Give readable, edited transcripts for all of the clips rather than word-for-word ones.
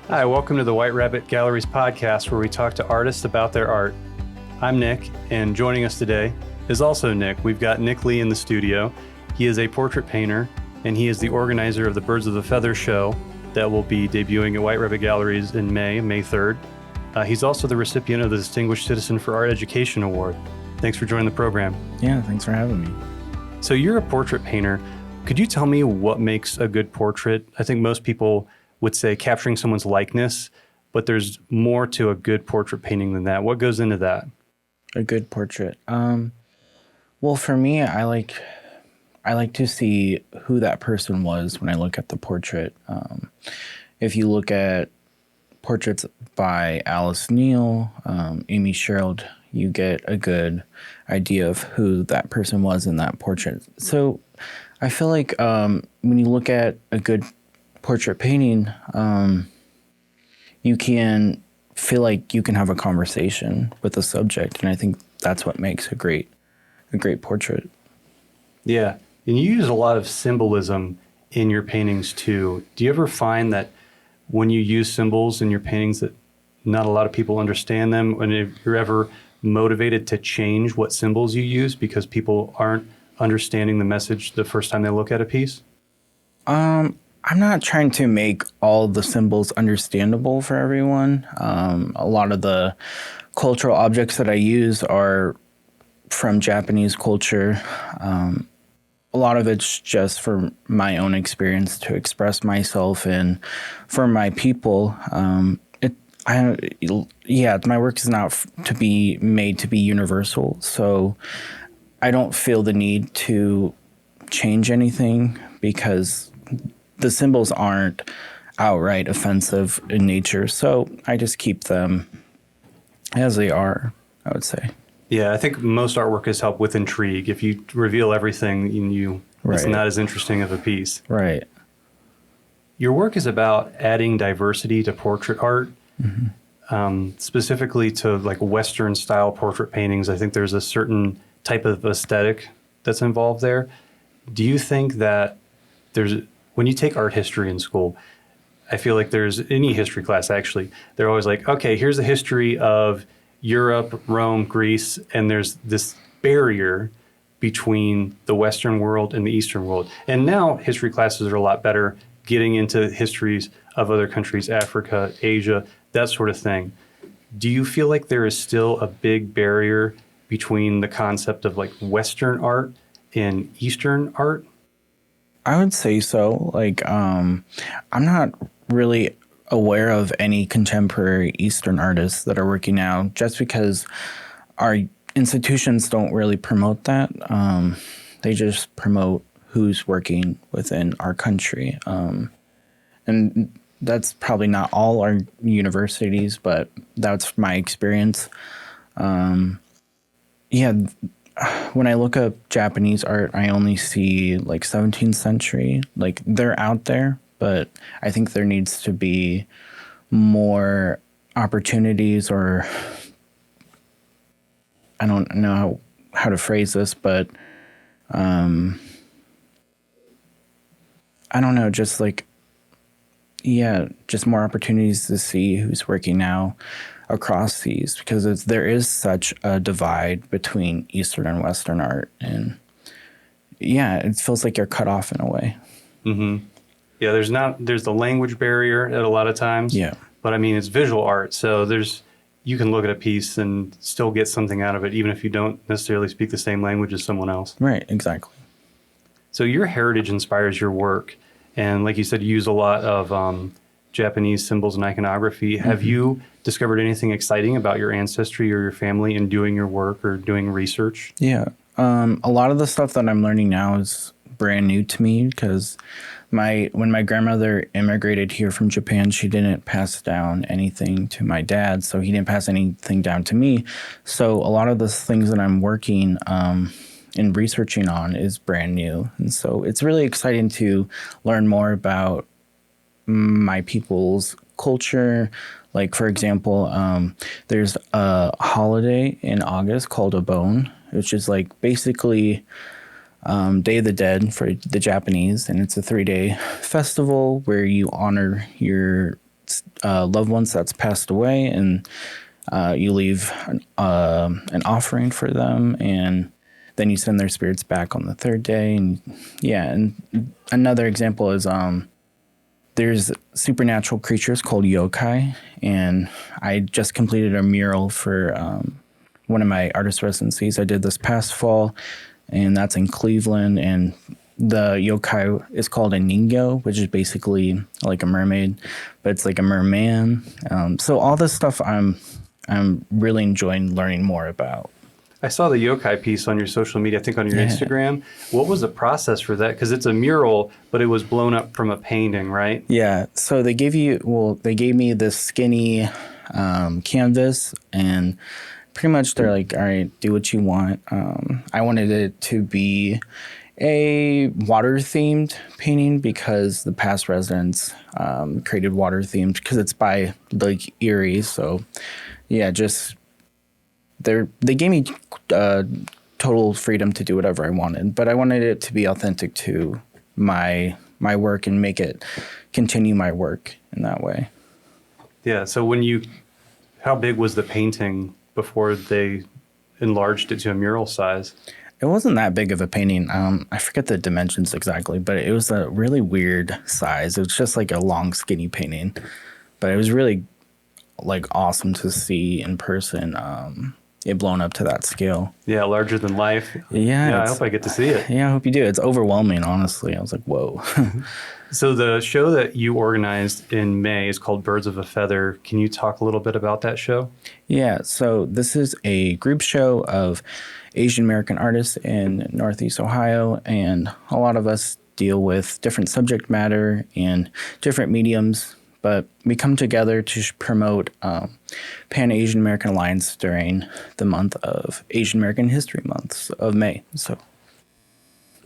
Hi, welcome to the White Rabbit Galleries podcast, where we talk to artists about their art. I'm Nick, and joining us today is also Nick. We've got Nick Lee in the studio. He is a portrait painter, and he is the organizer of the Birds of the Feather show that will be debuting at White Rabbit Galleries in May 3rd. He's also the recipient of the Distinguished Citizen for Art Education Award. Thanks for joining the program. Yeah, thanks for having me. So you're a portrait painter. Could you tell me what makes a good portrait? I think most people would say capturing someone's likeness, but there's more to a good portrait painting than that. What goes into that? A good portrait. Well, for me, I like to see who that person was when I look at the portrait. If you look at portraits by Alice Neal, Amy Sherald, you get a good idea of who that person was in that portrait. So I feel like when you look at a good portrait painting, you can feel like you can have a conversation with the subject, and I think that's what makes a great portrait. Yeah, and you use a lot of symbolism in your paintings too. Do you ever find that when you use symbols in your paintings that not a lot of people understand them, and if you're ever motivated to change what symbols you use because people aren't understanding the message the first time they look at a piece? I'm not trying to make all the symbols understandable for everyone. A lot of the cultural objects that I use are from Japanese culture. A lot of it's just for my own experience to express myself, and for my people. My work is not to be made to be universal, so I don't feel the need to change anything because the symbols aren't outright offensive in nature, so I just keep them as they are, I would say. Yeah, I think most artwork is helped with intrigue. If you reveal everything, it's not as interesting of a piece. Right. Your work is about adding diversity to portrait art, specifically to like Western style portrait paintings. I think there's a certain type of aesthetic that's involved there. Do you think that when you take art history in school, I feel like there's any history class actually, they're always like, okay, here's the history of Europe, Rome, Greece, and there's this barrier between the Western world and the Eastern world. And now history classes are a lot better, getting into histories of other countries, Africa, Asia, that sort of thing. Do you feel like there is still a big barrier between the concept of like Western art and Eastern art? I would say so. I'm not really aware of any contemporary Eastern artists that are working now, just because our institutions don't really promote that. They just promote who's working within our country. And that's probably not all our universities, but that's my experience. When I look up Japanese art, I only see like 17th century. Like, they're out there, but I think there needs to be more opportunities, or I don't know how to phrase this, but I don't know, just more opportunities to see who's working now across these, because there is such a divide between Eastern and Western art, and it feels like you're cut off in a way. Mm-hmm. Yeah, there's the language barrier at a lot of times. Yeah. But I mean, it's visual art, so you can look at a piece and still get something out of it, even if you don't necessarily speak the same language as someone else. Right, exactly. So your heritage inspires your work, and like you said, you use a lot of Japanese symbols and iconography. Have you discovered anything exciting about your ancestry or your family in doing your work or doing research? Yeah. A lot of the stuff that I'm learning now is brand new to me, because when my grandmother immigrated here from Japan, she didn't pass down anything to my dad, so he didn't pass anything down to me. So a lot of the things that I'm working and researching on is brand new. And so it's really exciting to learn more about my people's culture. Like, for example, there's a holiday in August called Obon, which is like basically Day of the Dead for the Japanese, and it's a 3-day festival where you honor your loved ones that's passed away, and you leave an offering for them, and then you send their spirits back on the third day. And yeah, and another example is there's supernatural creatures called yokai, and I just completed a mural for one of my artist residencies I did this past fall, and that's in Cleveland. And the yokai is called a ningo, which is basically like a mermaid, but it's like a merman. So all this stuff I'm really enjoying learning more about. I saw the yokai piece on your social media, I think on your Instagram. What was the process for that? Because it's a mural, but it was blown up from a painting, right? Yeah. So they gave me this skinny canvas, and pretty much they're like, all right, do what you want. I wanted it to be a water-themed painting because the past residents created water-themed, because it's by Lake Erie. So yeah, just they gave me total freedom to do whatever I wanted, but I wanted it to be authentic to my work and make it continue my work in that way. Yeah. So how big was the painting before they enlarged it to a mural size? It wasn't that big of a painting. I forget the dimensions exactly, but it was a really weird size. It was just like a long, skinny painting, but it was really like awesome to see in person. It blown up to that scale. Yeah, larger than life. Yeah, I hope I get to see it. Yeah, I hope you do. It's overwhelming, honestly. I was like, whoa. So the show that you organized in May is called Birds of a Feather. Can you talk a little bit about that show? Yeah, so this is a group show of Asian American artists in Northeast Ohio, and a lot of us deal with different subject matter and different mediums, but we come together to promote Pan-Asian American Alliance during the month of Asian American History Month of May. So,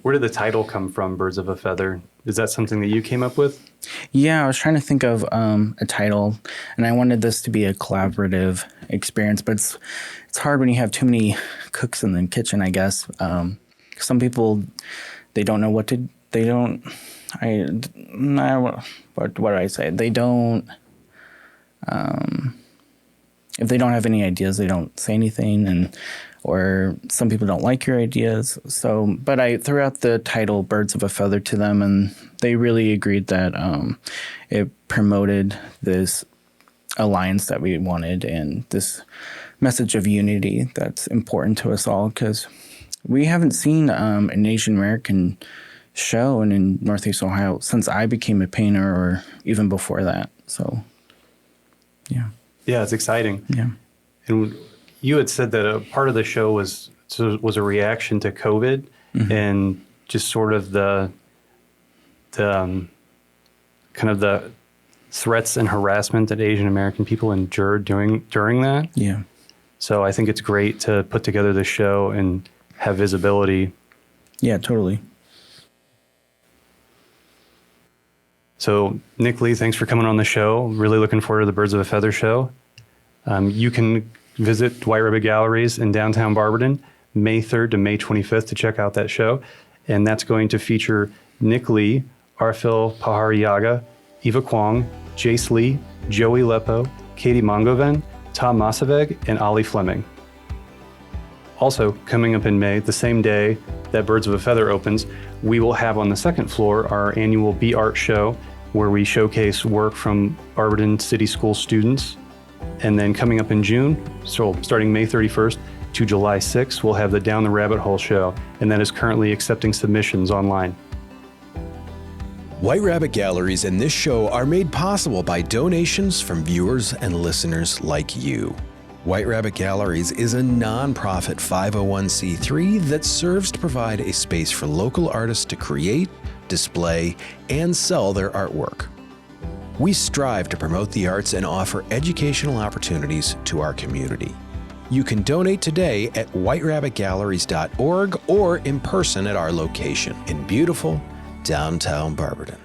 where did the title come from, Birds of a Feather? Is that something that you came up with? Yeah, I was trying to think of a title, and I wanted this to be a collaborative experience, but it's hard when you have too many cooks in the kitchen, I guess. Some people, they don't know what to, they don't, what do I say? They don't, if they don't have any ideas, they don't say anything, or some people don't like your ideas. So, but I threw out the title Birds of a Feather to them, and they really agreed that it promoted this alliance that we wanted and this message of unity that's important to us all, because we haven't seen an Asian American show in Northeast Ohio since I became a painter, or even before that. So, yeah. Yeah, it's exciting. Yeah. And you had said that a part of the show was a reaction to COVID, and just sort of the kind of the threats and harassment that Asian American people endured during that. Yeah. So I think it's great to put together the show and have visibility. Yeah, totally. So Nick Lee, thanks for coming on the show. Really looking forward to the Birds of a Feather show. You can visit White Rabbit Galleries in downtown Barberton, May 3rd to May 25th to check out that show. And that's going to feature Nick Lee, Arfil Pajarillaga, Eva Kwong, Jace Lee, Joey Leppo, Katie Mongoven, Tom Masaveg, and Ollie Fleming. Also, coming up in May, the same day that Birds of a Feather opens, we will have on the second floor our annual Be Art show, where we showcase work from Barberton City School students. And then coming up in June, so starting May 31st to July 6th, we'll have the Down the Rabbit Hole show, and that is currently accepting submissions online. White Rabbit Galleries and this show are made possible by donations from viewers and listeners like you. White Rabbit Galleries is a nonprofit 501c3 that serves to provide a space for local artists to create, display, and sell their artwork. We strive to promote the arts and offer educational opportunities to our community. You can donate today at whiterabbitgalleries.org or in person at our location in beautiful downtown Barberton.